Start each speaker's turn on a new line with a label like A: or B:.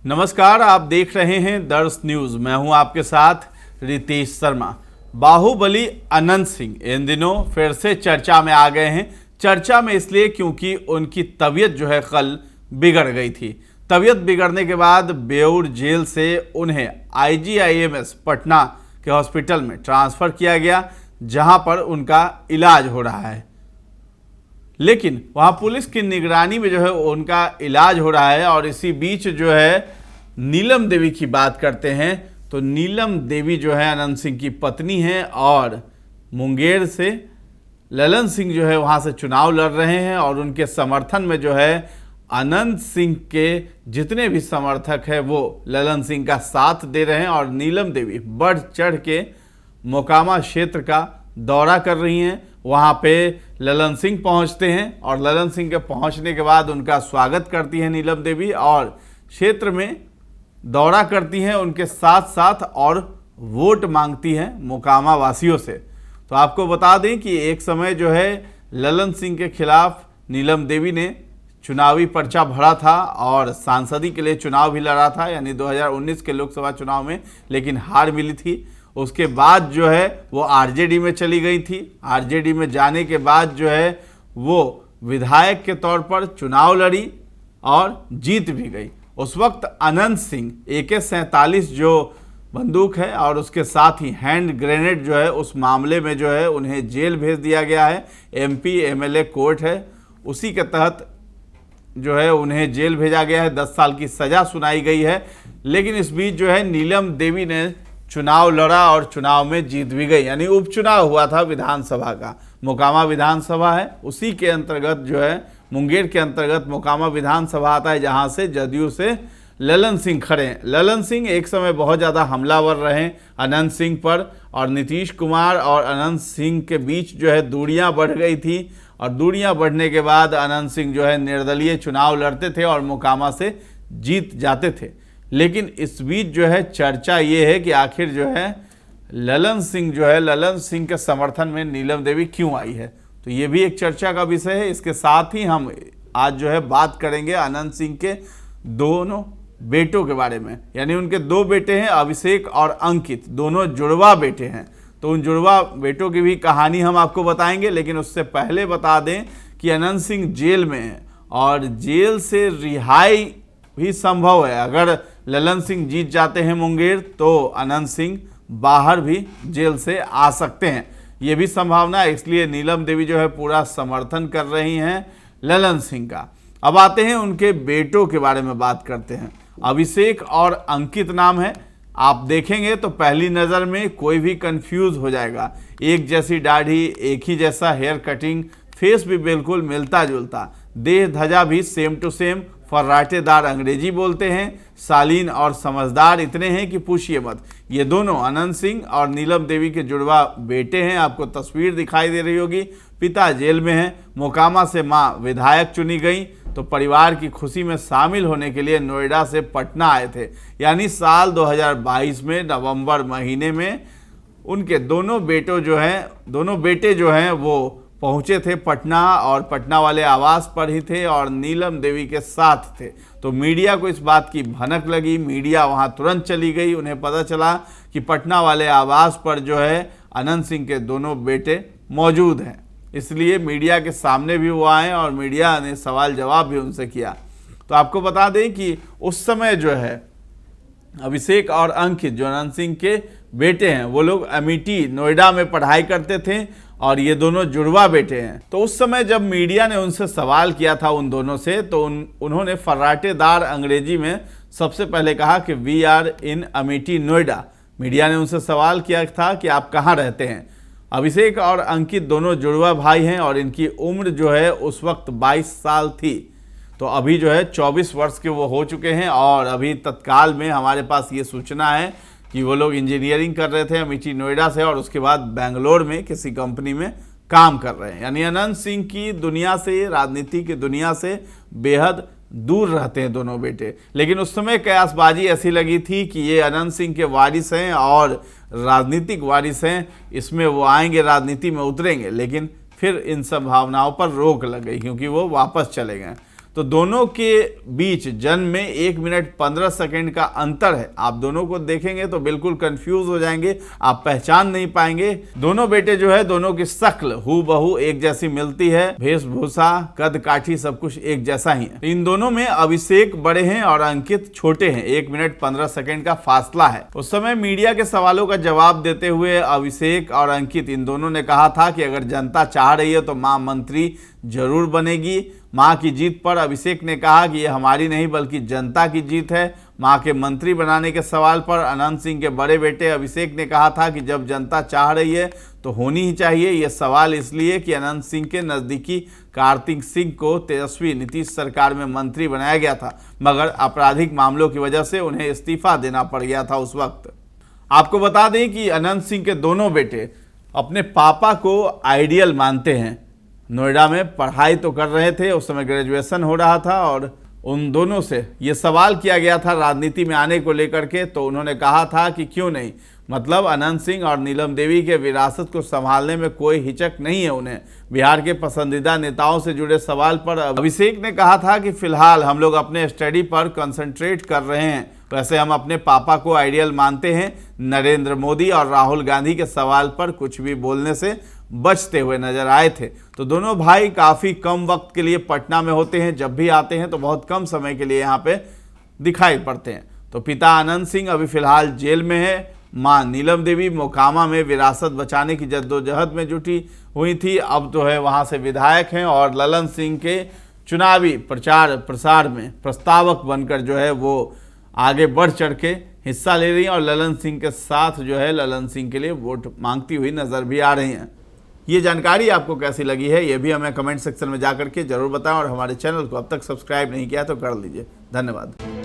A: नमस्कार, आप देख रहे हैं दर्श न्यूज़। मैं हूं आपके साथ रितेश शर्मा। बाहुबली अनंत सिंह इन दिनों फिर से चर्चा में आ गए हैं। चर्चा में इसलिए क्योंकि उनकी तबीयत जो है कल बिगड़ गई थी। तबीयत बिगड़ने के बाद बेऊर जेल से उन्हें IGIMS पटना के हॉस्पिटल में ट्रांसफ़र किया गया, जहां पर उनका इलाज हो रहा है। लेकिन वहाँ पुलिस की निगरानी में जो है उनका इलाज हो रहा है। और इसी बीच जो है नीलम देवी की बात करते हैं तो नीलम देवी जो है अनंत सिंह की पत्नी हैं और मुंगेर से ललन सिंह जो है वहाँ से चुनाव लड़ रहे हैं। और उनके समर्थन में जो है अनंत सिंह के जितने भी समर्थक हैं वो ललन सिंह का साथ दे रहे हैं। और नीलम देवी बढ़ चढ़ के मोकामा क्षेत्र का दौरा कर रही हैं। वहाँ पे ललन सिंह पहुँचते हैं और ललन सिंह के पहुँचने के बाद उनका स्वागत करती हैं नीलम देवी और क्षेत्र में दौरा करती हैं उनके साथ साथ और वोट मांगती हैं मोकामा वासियों से। तो आपको बता दें कि एक समय जो है ललन सिंह के खिलाफ नीलम देवी ने चुनावी पर्चा भरा था और सांसदी के लिए चुनाव भी लड़ा था, यानी 2019 के लोकसभा चुनाव में, लेकिन हार मिली थी। उसके बाद जो है वो आरजेडी में चली गई थी। आरजेडी में जाने के बाद जो है वो विधायक के तौर पर चुनाव लड़ी और जीत भी गई। उस वक्त अनंत सिंह AK-47 जो बंदूक है और उसके साथ ही हैंड ग्रेनेड जो है उस मामले में जो है उन्हें जेल भेज दिया गया है। MP MLA कोर्ट है, उसी के तहत जो है उन्हें जेल भेजा गया है। 10 साल की सज़ा सुनाई गई है। लेकिन इस बीच जो है नीलम देवी ने चुनाव लड़ा और चुनाव में जीत भी गई, यानी उपचुनाव हुआ था विधानसभा का। मोकामा विधानसभा है, उसी के अंतर्गत जो है मुंगेर के अंतर्गत मोकामा विधानसभा आता है, जहां से जदयू से ललन सिंह खड़े हैं। ललन सिंह एक समय बहुत ज़्यादा हमलावर रहे अनंत सिंह पर और नीतीश कुमार और अनंत सिंह के बीच जो है दूरियां बढ़ गई थी। और दूरियां बढ़ने के बाद अनंत सिंह जो है निर्दलीय चुनाव लड़ते थे और मोकामा से जीत जाते थे। लेकिन इस बीच जो है चर्चा ये है कि आखिर जो है ललन सिंह के समर्थन में नीलम देवी क्यों आई है। तो ये भी एक चर्चा का विषय है। इसके साथ ही हम आज जो है बात करेंगे अनंत सिंह के दोनों बेटों के बारे में, यानी उनके 2 बेटे हैं, अभिषेक और अंकित, दोनों जुड़वा बेटे हैं। तो उन जुड़वा बेटों की भी कहानी हम आपको बताएंगे। लेकिन उससे पहले बता दें कि अनंत सिंह जेल में है और जेल से रिहाई भी संभव है। अगर ललन सिंह जीत जाते हैं मुंगेर तो अनंत सिंह बाहर भी जेल से आ सकते हैं, ये भी संभावना है। इसलिए नीलम देवी जो है पूरा समर्थन कर रही हैं ललन सिंह का। अब आते हैं उनके बेटों के बारे में बात करते हैं। अभिषेक और अंकित नाम है। आप देखेंगे तो पहली नज़र में कोई भी कंफ्यूज हो जाएगा। एक जैसी दाढ़ी, एक ही जैसा हेयर कटिंग, फेस भी बिल्कुल मिलता जुलता, देह धजा भी सेम टू सेम, फर्राटेदार अंग्रेजी बोलते हैं, शालीन और समझदार इतने हैं कि पूछिए मत। ये दोनों अनंत सिंह और नीलम देवी के जुड़वा बेटे हैं। आपको तस्वीर दिखाई दे रही होगी। पिता जेल में हैं। मोकामा से मां विधायक चुनी गई तो परिवार की खुशी में शामिल होने के लिए नोएडा से पटना आए थे, यानी साल 2022 में नवंबर महीने में उनके दोनों बेटे जो हैं वो पहुंचे थे पटना और पटना वाले आवास पर ही थे और नीलम देवी के साथ थे। तो मीडिया को इस बात की भनक लगी, मीडिया वहां तुरंत चली गई। उन्हें पता चला कि पटना वाले आवास पर जो है अनंत सिंह के दोनों बेटे मौजूद हैं, इसलिए मीडिया के सामने भी वो आए और मीडिया ने सवाल जवाब भी उनसे किया। तो आपको बता दें कि उस समय जो है अभिषेक और अंकित जो अनंत सिंह के बेटे हैं वो लोग अमेठी नोएडा में पढ़ाई करते थे और ये दोनों जुड़वा बेटे हैं। तो उस समय जब मीडिया ने उनसे सवाल किया था उन दोनों से, तो उन्होंने फर्राटेदार अंग्रेजी में सबसे पहले कहा कि we are in Amethi Noida. Media ने उनसे सवाल किया था कि आप कहाँ रहते हैं। अभिषेक और अंकित दोनों जुड़वा भाई हैं और इनकी उम्र जो है उस वक्त 22 साल थी। तो अभी जो है 24 वर्ष के वो हो चुके हैं और अभी तत्काल में हमारे पास ये सूचना है कि वो लोग इंजीनियरिंग कर रहे थे अमेठी नोएडा से और उसके बाद बेंगलोर में किसी कंपनी में काम कर रहे हैं। यानी अनंत सिंह की दुनिया से, राजनीति की दुनिया से बेहद दूर रहते हैं दोनों बेटे। लेकिन उस समय कयासबाजी ऐसी लगी थी कि ये अनंत सिंह के वारिस हैं और राजनीतिक वारिस हैं, इसमें वो आएंगे, राजनीति में उतरेंगे। लेकिन फिर इन संभावनाओं पर रोक लग गई क्योंकि वो वापस चले गए। तो दोनों के बीच जन्म में 1 मिनट 15 सेकंड का अंतर है। आप दोनों को देखेंगे तो बिल्कुल कंफ्यूज हो जाएंगे, आप पहचान नहीं पाएंगे। दोनों बेटे जो है, दोनों की शक्ल हूबहू एक जैसी मिलती है, वेशभूषा, कद काठी सब कुछ एक जैसा ही है। इन दोनों में अभिषेक बड़े हैं और अंकित छोटे हैं। 1 मिनट 15 सेकंड का फासला है। उस समय मीडिया के सवालों का जवाब देते हुए अभिषेक और अंकित इन दोनों ने कहा था कि अगर जनता चाह रही है तो मां मंत्री जरूर बनेगी। मां की जीत पर अभिषेक ने कहा कि यह हमारी नहीं बल्कि जनता की जीत है। मां के मंत्री बनाने के सवाल पर अनंत सिंह के बड़े बेटे अभिषेक ने कहा था कि जब जनता चाह रही है तो होनी ही चाहिए। यह सवाल इसलिए कि अनंत सिंह के नज़दीकी कार्तिक सिंह को तेजस्वी नीतीश सरकार में मंत्री बनाया गया था, मगर आपराधिक मामलों की वजह से उन्हें इस्तीफा देना पड़ गया था उस वक्त। आपको बता दें कि अनंत सिंह के दोनों बेटे अपने पापा को आइडियल मानते हैं। नोएडा में पढ़ाई तो कर रहे थे, उस समय ग्रेजुएशन हो रहा था और उन दोनों से ये सवाल किया गया था राजनीति में आने को लेकर के, तो उन्होंने कहा था कि क्यों नहीं, मतलब अनंत सिंह और नीलम देवी के विरासत को संभालने में कोई हिचक नहीं है उन्हें। बिहार के पसंदीदा नेताओं से जुड़े सवाल पर अभिषेक ने कहा था कि फिलहाल हम लोग अपने स्टडी पर कंसंट्रेट कर रहे हैं। वैसे हम अपने पापा को आइडियल मानते हैं। नरेंद्र मोदी और राहुल गांधी के सवाल पर कुछ भी बोलने से बचते हुए नजर आए थे। तो दोनों भाई काफ़ी कम वक्त के लिए पटना में होते हैं, जब भी आते हैं तो बहुत कम समय के लिए यहाँ पे दिखाई पड़ते हैं। तो पिता अनंत सिंह अभी फिलहाल जेल में है। मां नीलम देवी मोकामा में विरासत बचाने की जद्दोजहद में जुटी हुई थी, अब तो है वहाँ से विधायक हैं और ललन सिंह के चुनावी प्रचार प्रसार में प्रस्तावक बनकर जो है वो आगे बढ़ चढ़ के हिस्सा ले रही हैं और ललन सिंह के साथ जो है ललन सिंह के लिए वोट मांगती हुई नजर भी आ रही हैं। ये जानकारी आपको कैसी लगी है ये भी हमें कमेंट सेक्शन में जाकर के जरूर बताएं और हमारे चैनल को अब तक सब्सक्राइब नहीं किया तो कर लीजिए। धन्यवाद।